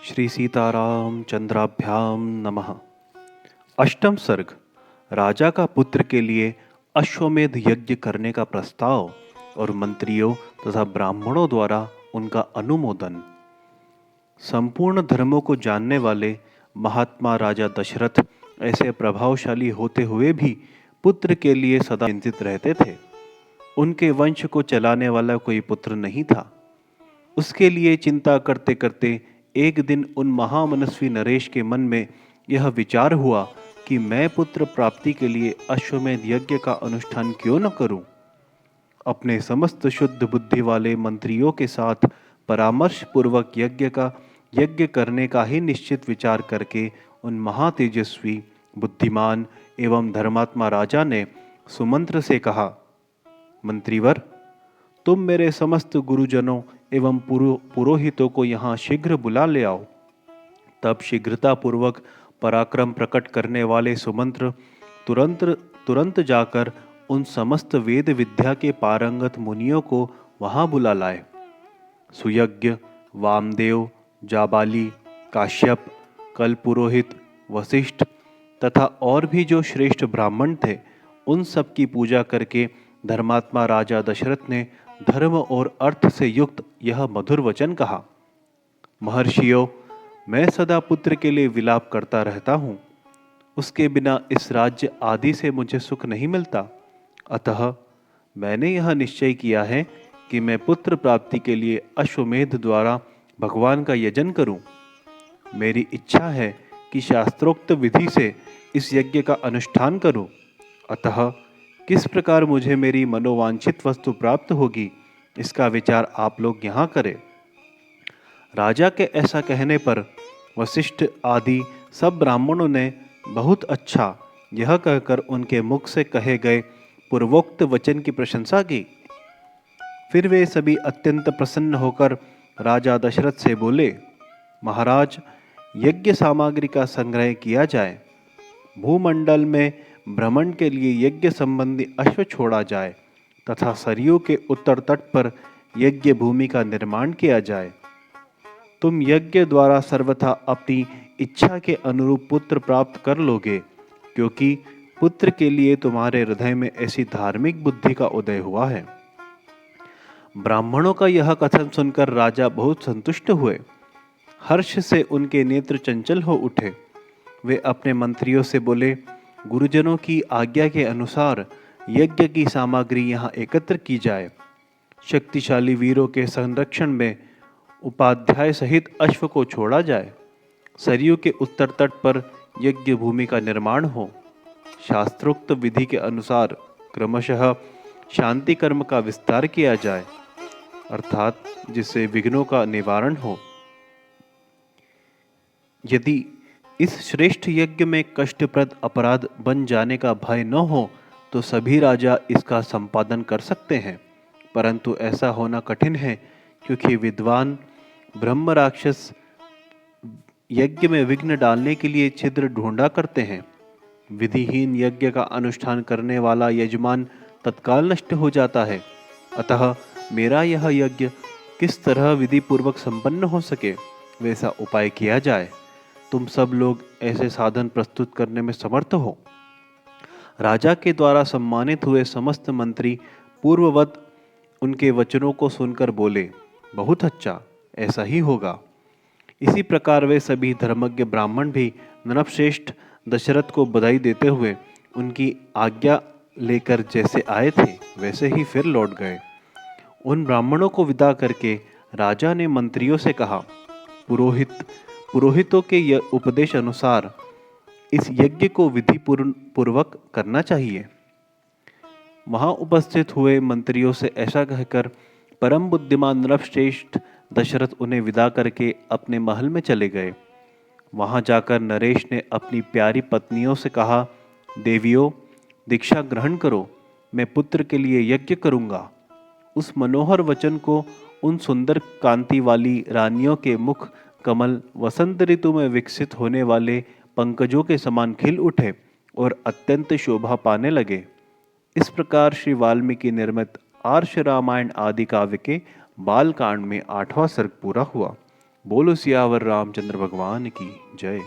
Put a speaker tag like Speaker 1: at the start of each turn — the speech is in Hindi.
Speaker 1: श्री सीताराम चंद्राभ्याम नमः। अष्टम सर्ग। राजा का पुत्र के लिए अश्वमेध यज्ञ करने का प्रस्ताव और मंत्रियों तथा ब्राह्मणों द्वारा उनका अनुमोदन। संपूर्ण धर्मों को जानने वाले महात्मा राजा दशरथ ऐसे प्रभावशाली होते हुए भी पुत्र के लिए सदा चिंतित रहते थे। उनके वंश को चलाने वाला कोई पुत्र नहीं था। उसके लिए चिंता करते करते एक दिन उन महामनस्वी नरेश के मन में यह विचार हुआ कि मैं पुत्र प्राप्ति के लिए अश्वमेध यज्ञ का अनुष्ठान क्यों न करूं। अपने समस्त शुद्ध बुद्धि वाले मंत्रियों के साथ परामर्श पूर्वक यज्ञ करने का ही निश्चित विचार करके उन महातेजस्वी बुद्धिमान एवं धर्मात्मा राजा ने सुमंत्र से कहा, मंत्रीवर, तुम मेरे समस्त गुरुजनों एवं पुरोहितों को यहाँ शीघ्र बुला ले आओ। तब शीघ्रतापूर्वक पराक्रम प्रकट करने वाले सुमंत्र तुरंत जाकर उन समस्त वेद विद्या के पारंगत मुनियों को वहां बुला लाए। सुयज्ञ, वामदेव, जाबाली, काश्यप, कलपुरोहित, वशिष्ठ तथा और भी जो श्रेष्ठ ब्राह्मण थे, उन सब की पूजा करके धर्मात्मा राजा दशरथ ने धर्म और अर्थ से युक्त यह मधुर वचन कहा, महर्षियों, मैं सदा पुत्र के लिए विलाप करता रहता हूँ। उसके बिना इस राज्य आदि से मुझे सुख नहीं मिलता। अतः मैंने यह निश्चय किया है कि मैं पुत्र प्राप्ति के लिए अश्वमेध द्वारा भगवान का यजन करूं। मेरी इच्छा है कि शास्त्रोक्त विधि से इस यज्ञ का अनुष्ठान करूं। अतः किस प्रकार मुझे मेरी मनोवांछित वस्तु प्राप्त होगी, इसका विचार आप लोग यहाँ करें। राजा के ऐसा कहने पर वशिष्ठ आदि सब ब्राह्मणों ने बहुत अच्छा यह कहकर उनके मुख से कहे गए पूर्वोक्त वचन की प्रशंसा की। फिर वे सभी अत्यंत प्रसन्न होकर राजा दशरथ से बोले, महाराज, यज्ञ सामग्री का संग्रह किया जाए। भूमंडल में भ्रमण के लिए यज्ञ संबंधी अश्व छोड़ा जाए तथा सरयू के उत्तर तट पर यज्ञ भूमि का निर्माण किया जाए। तुम यज्ञ द्वारा सर्वथा अपनी इच्छा के अनुरूप पुत्र प्राप्त कर लोगे, क्योंकि पुत्र के लिए तुम्हारे हृदय में ऐसी धार्मिक बुद्धि का उदय हुआ है। ब्राह्मणों का यह कथन सुनकर राजा बहुत संतुष्ट हुए। हर्ष से उनके नेत्र चंचल हो उठे। वे अपने मंत्रियों से बोले, गुरुजनों की आज्ञा के अनुसार यज्ञ की सामग्री यहाँ एकत्र की जाए। शक्तिशाली वीरों के संरक्षण में उपाध्याय सहित अश्व को छोड़ा जाए। सरयू के उत्तर तट पर यज्ञ भूमि का निर्माण हो। शास्त्रोक्त विधि के अनुसार क्रमशः शांति कर्म का विस्तार किया जाए, अर्थात जिससे विघ्नों का निवारण हो। यदि इस श्रेष्ठ यज्ञ में कष्टप्रद अपराध बन जाने का भय न हो तो सभी राजा इसका संपादन कर सकते हैं, परंतु ऐसा होना कठिन है, क्योंकि विद्वान ब्रह्म राक्षस यज्ञ में विघ्न डालने के लिए छिद्र ढूंढा करते हैं। विधिहीन यज्ञ का अनुष्ठान करने वाला यजमान तत्काल नष्ट हो जाता है। अतः मेरा यह यज्ञ किस तरह विधि पूर्वक संपन्न हो सके, वैसा उपाय किया जाए। तुम सब लोग ऐसे साधन प्रस्तुत करने में समर्थ हो। राजा के द्वारा सम्मानित हुए समस्त मंत्री पूर्ववत उनके वचनों को सुनकर बोले, बहुत अच्छा, ऐसा ही होगा। इसी प्रकार वे सभी धर्मज्ञ ब्राह्मण भी नरश्रेष्ठ दशरथ को बधाई देते हुए उनकी आज्ञा लेकर जैसे आए थे वैसे ही फिर लौट गए। उन ब्राह्मणों को विदा करके राजा ने मंत्रियों से कहा, पुरोहितों के उपदेश अनुसार इस यज्ञ को विधि पूर्वक करना चाहिए। वहां उपस्थित हुए मंत्रियों से ऐसा कहकर परम बुद्धिमान नरश्रेष्ठ दशरथ उन्हें विदा करके अपने महल में चले गए। वहां जाकर नरेश ने अपनी प्यारी पत्नियों से कहा, देवियों, दीक्षा ग्रहण करो, मैं पुत्र के लिए यज्ञ करूंगा। उस मनोहर वचन को उन सुंदर कांति वाली रानियों के मुख कमल वसंत ऋतु में विकसित होने वाले पंकजों के समान खिल उठे और अत्यंत शोभा पाने लगे। इस प्रकार श्री वाल्मीकि निर्मित आर्ष रामायण आदि काव्य के बालकांड में 8वां सर्ग पूरा हुआ। बोलो सियावर रामचंद्र भगवान की जय।